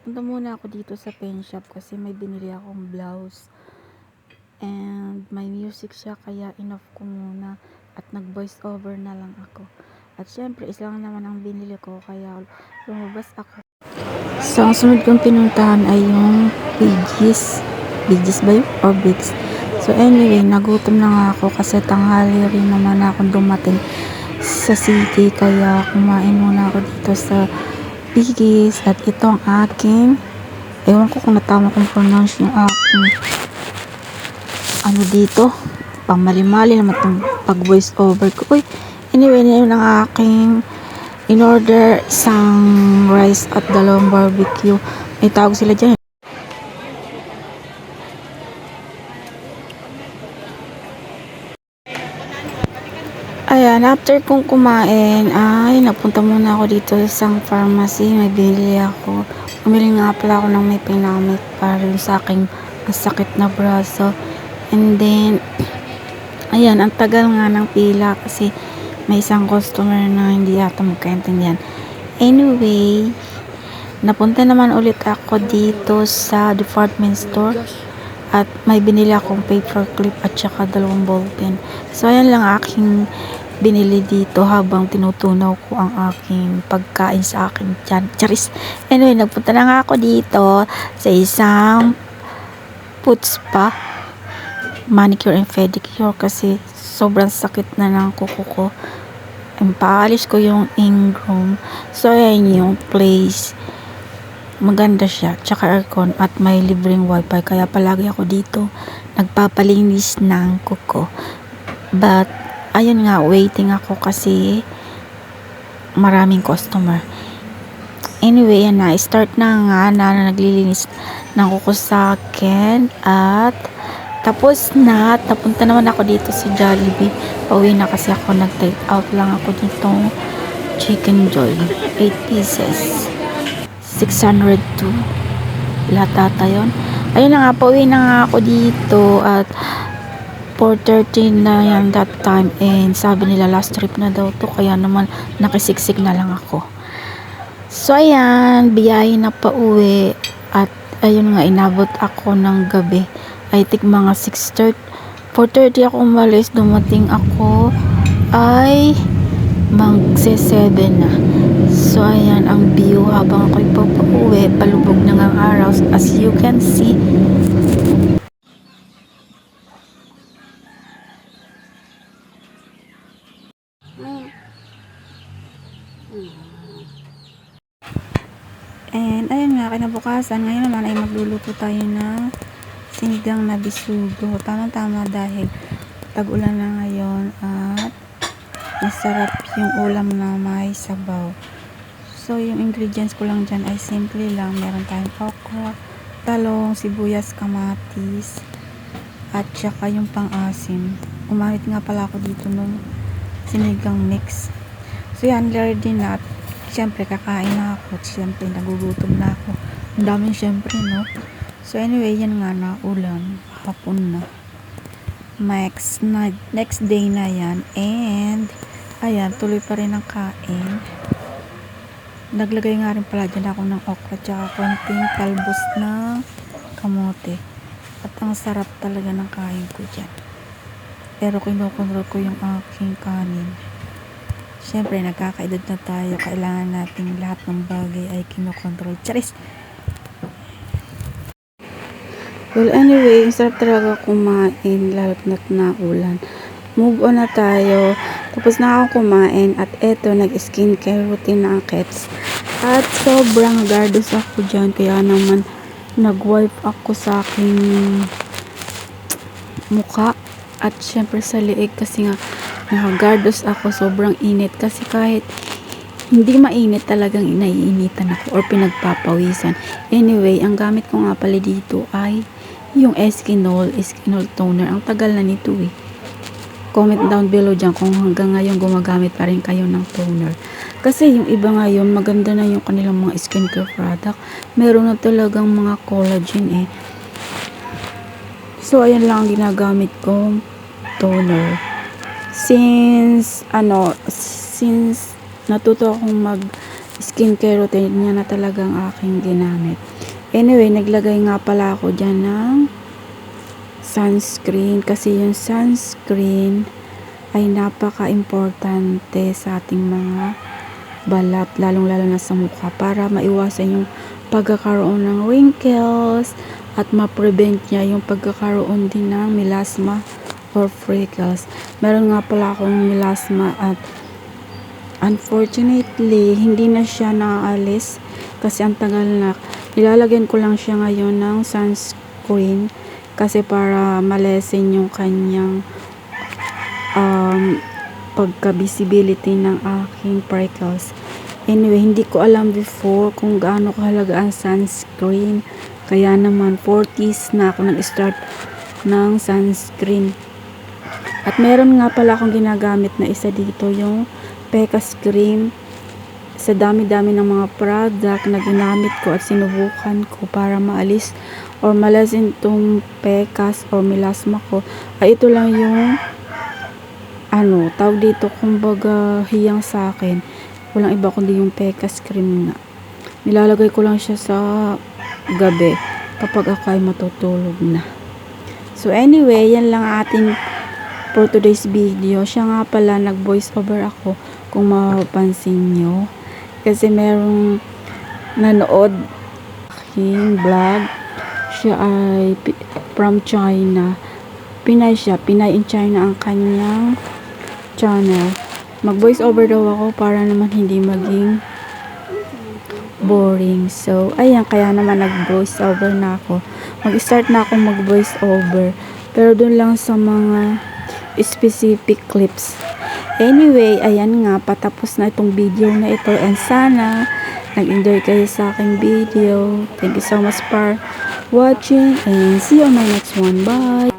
Punta muna ako dito sa pen shop kasi may binili akong blouse. And may music siya kaya enough ko muna at nag voice over na lang ako. At syempre isa lang naman ang binili ko kaya lumabas ako. So ang sunod kong pinuntahan ay yung Biggies. Biggies ba yun? Or Bigs? So anyway, nagutom na nga ako kasi tanghali rin naman akong dumating sa city kaya kumain muna ako dito sa Biggies. At ito ang aking, ewan ko kung natama kong pronounce yung aking ano dito, pamalimali naman itong pag voice over ko. Uy, anyway, yun ang aking in order, isang rice at dalawang barbecue. May tawag sila dyan. Ayan, after kong kumain, ay napunta muna ako dito sa isang pharmacy. May binili ako. Bumili nga pala ako ng may pinamit para sa aking masakit na braso. And then, ayan, ang tagal nga ng pila kasi may isang customer na hindi yata magkaintindihan. Anyway, napunta naman ulit ako dito sa department store at may binili akong paper clip at saka dalawang ballpen. So, ayan lang aking binili dito habang tinutunaw ko ang aking pagkain sa aking tiyan. Charis! Anyway, nagpunta na nga ako dito sa isang foot spa, manicure and pedicure kasi sobrang sakit na ng kuko ko. Paalis ko yung ingrown. So, ayan yung place. Maganda siya. Tsaka aircon at may libreng wifi. Kaya palagi ako dito nagpapalinis ng kuko. But, ayun nga, waiting ako kasi maraming customer. Anyway, yan na. Start na nga na naglilinis ng kuko sa akin. At tapos na, napunta naman ako dito sa Jollibee. Pauwi na kasi ako, nag-take out lang ako dito Chicken Joy. 8 pieces. 602. Lahat ata yun. Ayun na nga, pauwi na nga ako dito at 4:30 na yan that time. And sabi nila last trip na daw to. Kaya naman nakisiksik na lang ako. So ayan, biyahe na pauwi. At ayun nga, inabot ako ng gabi. I think mga 6:30, 4:30 ako umalis, dumating ako ay magse-7 na. So ayan ang view habang ako'y papauwi, palubog na ang araw as you can see. And ayun nga, kinabukasan ngayon naman ay magluluto tayo na sinigang na bisugo. Tama-tama dahil tag-ulan na ngayon at masarap yung ulam na may sabaw. So, yung ingredients ko lang dyan ay simple lang. Meron tayong okra, talong, sibuyas, kamatis, at saka yung pang-asim. Umahit nga pala ako dito nung sinigang mix. So, yan, ready na. At syempre, kakain na ako. At syempre, nagugutom na ako. Ang daming syempre, no? So anyway, yan nga na ulam. Hapon na. Next day na yan. And, ayan, tuloy pa rin ang kain. Naglagay nga rin pala dyan ako ng okra tsaka konting talbos ng kamote. At ang sarap talaga ng kain ko dyan. Pero kinokontrol ko yung aking kanin. Siyempre, nagkakaedad na tayo. Kailangan natin lahat ng bagay ay kinokontrol. Charis! Well, anyway, sarap talaga kumain, lalo't na ulan. Move on na tayo. Tapos na ako kumain at eto, nag-skincare routine na ang Kets. At sobrang gardos ako dyan, kaya naman nag-wipe ako sa aking mukha. At syempre sa liig kasi nga nakagardos ako, sobrang init. Kasi kahit hindi mainit talagang inaiinitan ako or pinagpapawisan. Anyway, ang gamit ko nga pala dito ay yung Eskinol toner. Ang tagal na nito eh. Comment down below dyan kung hanggang ngayon gumagamit pa rin kayo ng toner. Kasi yung iba ngayon, maganda na yung kanilang mga skincare product. Meron na talagang mga collagen eh. So, ayan lang ang ginagamit kong toner. Since natuto akong mag skincare routine, niya na talagang aking ginamit. Anyway, naglagay nga pala ako dyan ng sunscreen kasi yung sunscreen ay napaka-importante sa ating mga balat, lalong-lalo na sa mukha, para maiwasan yung pagkakaroon ng wrinkles at ma-prevent niya yung pagkakaroon din ng melasma or freckles. Meron nga pala akong melasma at unfortunately hindi na siya naalis kasi ang tagal na. Ilalagyan ko lang siya ngayon ng sunscreen kasi para malesen yung kanyang pagka-visibility ng aking freckles. Anyway, hindi ko alam before kung gaano kahalaga ang sunscreen. Kaya naman 40s na ako nag-start ng sunscreen. At meron nga pala akong ginagamit na isa dito, yung Pecas cream. Sa dami-dami ng mga product na ginamit ko at sinubukan ko para maalis or malasin itong pecas or melasma ko, ay ito lang yung tawag dito, kumbaga hiyang sa akin. Walang iba kundi yung Pecas cream nga. Nilalagay ko lang siya sa gabi kapag ako ay matutulog na. So anyway, yan lang ating for today's video. Siya nga pala, nag voice over ako kung mapapansin nyo. Kasi merong nanood aking vlog. Siya ay from China. Pinay siya. Pinay in China ang kanyang channel. Mag voice over daw ako para naman hindi maging boring. So, ayan. Kaya naman nag voice over na ako. Mag-start na ako mag voice over. Pero dun lang sa mga specific clips. Anyway, ayan nga, patapos na itong video na ito and sana nag-enjoy kayo sa aking video. Thank you so much for watching and see you on my next one. Bye!